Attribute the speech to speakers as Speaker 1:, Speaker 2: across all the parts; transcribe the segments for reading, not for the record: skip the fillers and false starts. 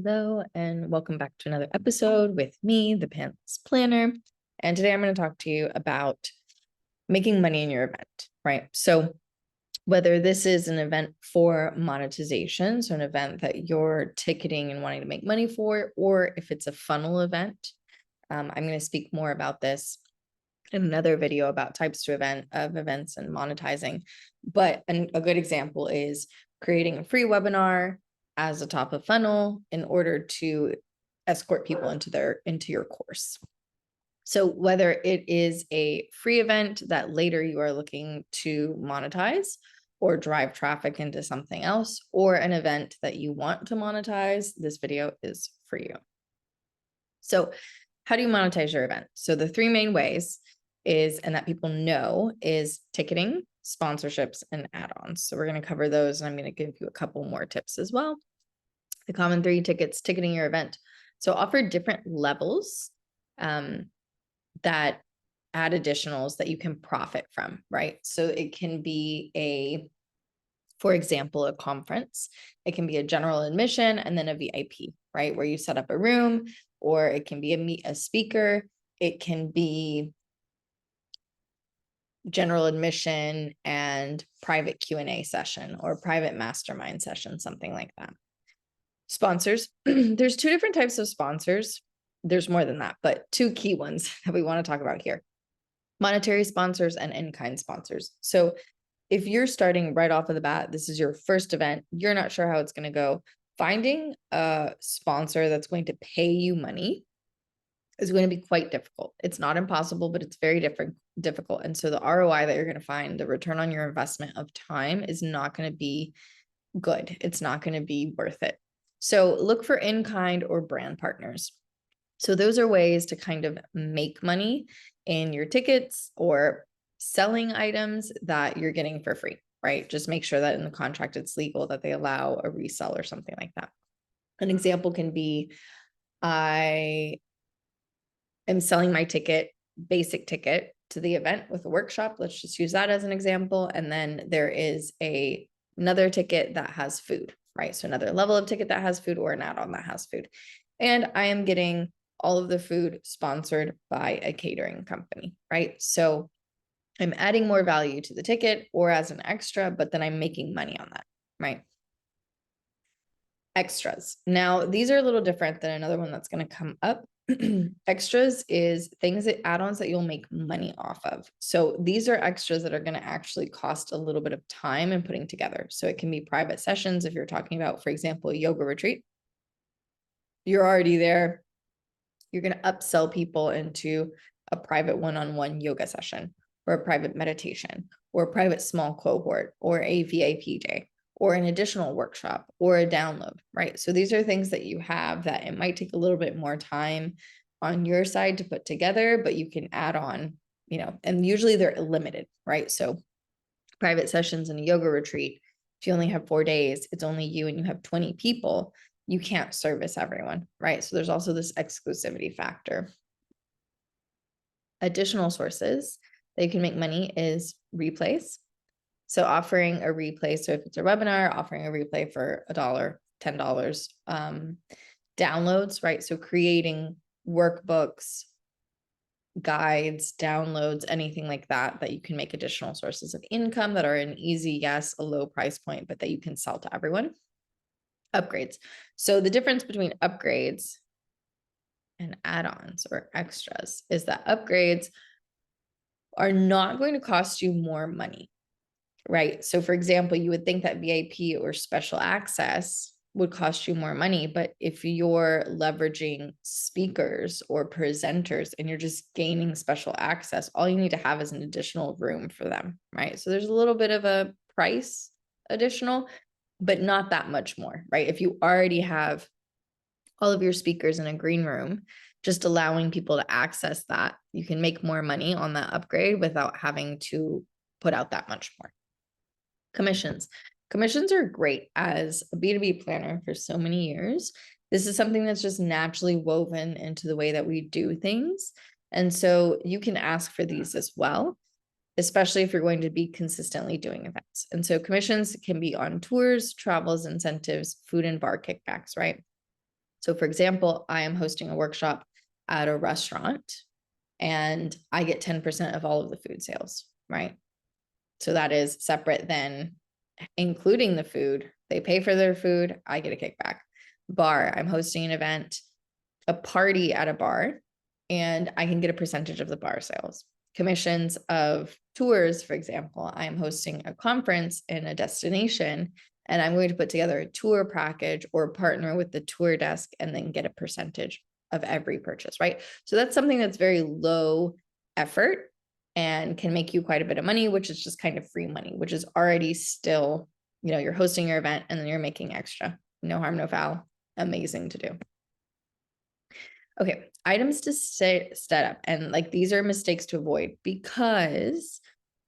Speaker 1: Hello, and welcome back to another episode with me, the Pants Planner. And today I'm going to talk to you about making money in your event, right? So whether this is an event for monetization, so an event that you're ticketing and wanting to make money for, or if it's a funnel event, I'm going to speak more about this in another video about types of events and monetizing. But a good example is creating a free webinar as a top of funnel in order to escort people into your course. So whether it is a free event that later you are looking to monetize or drive traffic into something else, or an event that you want to monetize, this video is for you. So how do you monetize your event? So the three main ways and that people know is ticketing, sponsorships, and add-ons. So we're going to cover those, and I'm going to give you a couple more tips as well. The common three: ticketing your event. So offer different levels that add additionals that you can profit from, right? So it can be for example, a conference. It can be a general admission and then a VIP, right? Where you set up a room, or it can be a speaker. It can be general admission and private Q&A session or private mastermind session, something like that. Sponsors. There's two different types of sponsors. There's more than that, but two key ones that we want to talk about here: monetary sponsors and in-kind sponsors. So if you're starting right off of the bat, this is your first event, you're not sure how it's going to go, finding a sponsor that's going to pay you money is going to be quite difficult. It's not impossible, but it's very difficult. And so the ROI that you're going to find, the return on your investment of time, is not going to be good. It's not going to be worth it. So look for in-kind or brand partners. So those are ways to kind of make money in your tickets or selling items that you're getting for free, right? Just make sure that in the contract it's legal, that they allow a resell or something like that. An example can be, I am selling my basic ticket to the event with a workshop. Let's just use that as an example. And then there is another ticket that has food, right? So another level of ticket that has food, or an add-on that has food. And I am getting all of the food sponsored by a catering company, right? So I'm adding more value to the ticket or as an extra, but then I'm making money on that, right? Extras. Now, these are a little different than another one that's going to come up. Extras is add-ons that you'll make money off of. So these are extras that are going to actually cost a little bit of time in putting together. So it can be private sessions. If you're talking about, for example, a yoga retreat, you're already there. You're going to upsell people into a private one-on-one yoga session, or a private meditation, or a private small cohort, or a VIP day, or an additional workshop, or a download, right? So these are things that you have that it might take a little bit more time on your side to put together, but you can add on, and usually they're limited, right? So private sessions in a yoga retreat, if you only have 4 days, it's only you and you have 20 people, you can't service everyone, right? So there's also this exclusivity factor. Additional sources that you can make money is replays. So offering a replay. So if it's a webinar, offering a replay for $1, $10, downloads, right? So creating workbooks, guides, downloads, anything like that, that you can make additional sources of income that are an easy, yes, a low price point, but that you can sell to everyone. Upgrades. So the difference between upgrades and add-ons or extras is that upgrades are not going to cost you more money, right? So for example, you would think that VIP or special access would cost you more money, but if you're leveraging speakers or presenters and you're just gaining special access, all you need to have is an additional room for them, right? So there's a little bit of a price additional, but not that much more, right? If you already have all of your speakers in a green room, just allowing people to access that, you can make more money on that upgrade without having to put out that much more. Commissions. Commissions are great. As a B2B planner for so many years, this is something that's just naturally woven into the way that we do things. And so you can ask for these as well, especially if you're going to be consistently doing events. And so commissions can be on tours, travels, incentives, food and bar kickbacks, right? So for example, I am hosting a workshop at a restaurant and I get 10% of all of the food sales, right? So that is separate than including the food. They pay for their food, I get a kickback. Bar, I'm hosting an event, a party at a bar, and I can get a percentage of the bar sales. Commissions of tours, for example, I'm hosting a conference in a destination and I'm going to put together a tour package or partner with the tour desk and then get a percentage of every purchase, right? So that's something that's very low effort and can make you quite a bit of money, which is just kind of free money, which is already still, you know, you're hosting your event and then you're making extra. No harm, no foul. Amazing to do. Okay, items to set up. And like these are mistakes to avoid because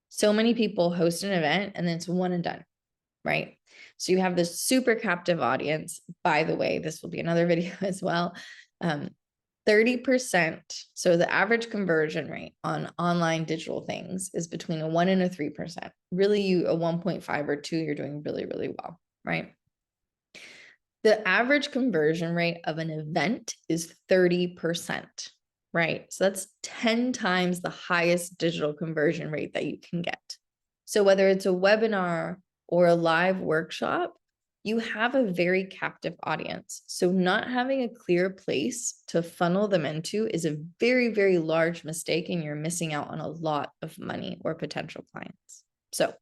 Speaker 1: so many people host an event and then it's one and done, right? So you have this super captive audience. By the way, this will be another video as well. 30%. So the average conversion rate on online digital things is between a 1 and a 3%. Really, you a 1.5 or 2, you're doing really, really well, right? The average conversion rate of an event is 30%, right? So that's 10 times the highest digital conversion rate that you can get. So whether it's a webinar or a live workshop, you have a very captive audience. So not having a clear place to funnel them into is a very, very large mistake, and you're missing out on a lot of money or potential clients. So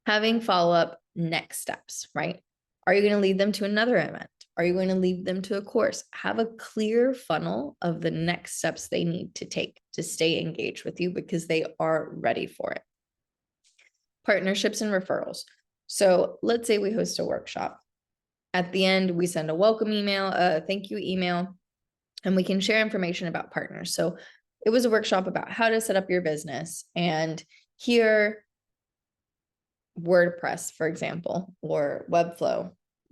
Speaker 1: having follow-up next steps, right? Are you going to lead them to another event? Are you going to lead them to a course? Have a clear funnel of the next steps they need to take to stay engaged with you because they are ready for it. Partnerships and referrals. So let's say we host a workshop. At the end, we send a welcome email, a thank you email, and we can share information about partners. So it was a workshop about how to set up your business. And here, WordPress, for example, or Webflow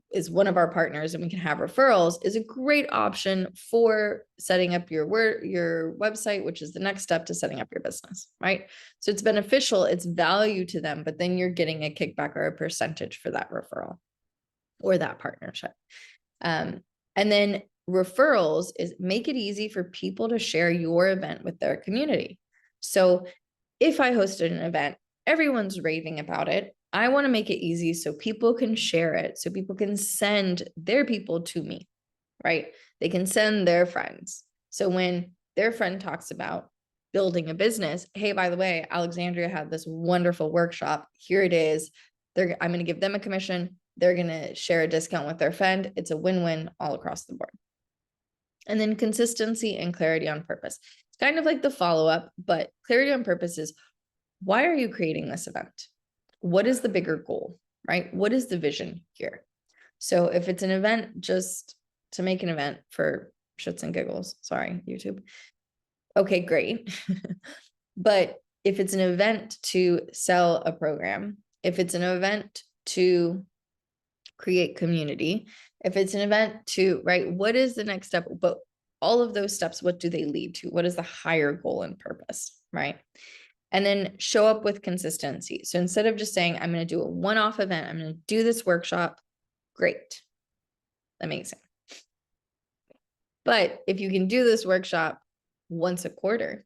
Speaker 1: is one of our partners, and we can have referrals, is a great option for setting up your website, which is the next step to setting up your business, right? So it's beneficial, it's value to them, but then you're getting a kickback or a percentage for that referral or that partnership. And then referrals is make it easy for people to share your event with their community. So if I hosted an event, everyone's raving about it. I want to make it easy so people can share it, so people can send their people to me, right? They can send their friends. So when their friend talks about building a business, hey, by the way, Alexandria had this wonderful workshop. Here it is. I'm going to give them a commission. They're going to share a discount with their friend. It's a win-win all across the board. And then consistency and clarity on purpose. It's kind of like the follow-up, but clarity on purpose is, why are you creating this event? What is the bigger goal, right? What is the vision here? So if it's an event just to make an event for shits and giggles, sorry, YouTube. Okay, great. But if it's an event to sell a program, if it's an event to create community, if it's an event to, right, what is the next step? But all of those steps, what do they lead to? What is the higher goal and purpose, right? And then show up with consistency. So instead of just saying, I'm going to do a one-off event, I'm going to do this workshop, great, amazing. But if you can do this workshop once a quarter,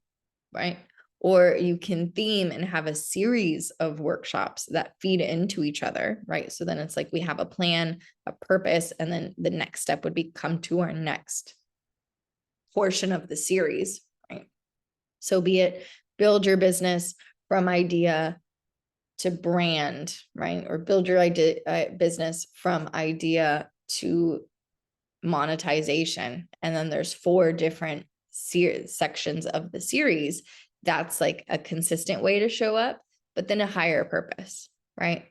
Speaker 1: right? Or you can theme and have a series of workshops that feed into each other, right? So then it's like we have a plan, a purpose, and then the next step would be come to our next portion of the series, right? So be it build your business from idea to brand, right? Or build your business from idea to monetization. And then there's 4 different sections of the series. That's like a consistent way to show up, but then a higher purpose, right?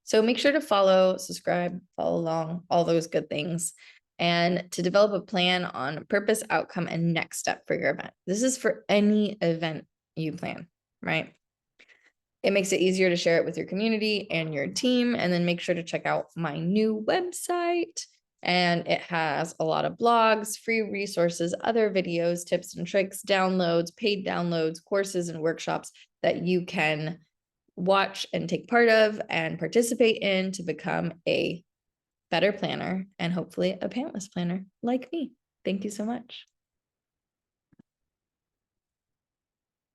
Speaker 1: So make sure to follow, subscribe, follow along, all those good things. And to develop a plan on purpose, outcome, and next step for your event. This is for any event you plan, right? It makes it easier to share it with your community and your team. And then make sure to check out my new website. And it has a lot of blogs, free resources, other videos, tips and tricks, downloads, paid downloads, courses, and workshops that you can watch and take part of and participate in to become a better planner, and hopefully a pantless planner like me. Thank you so much.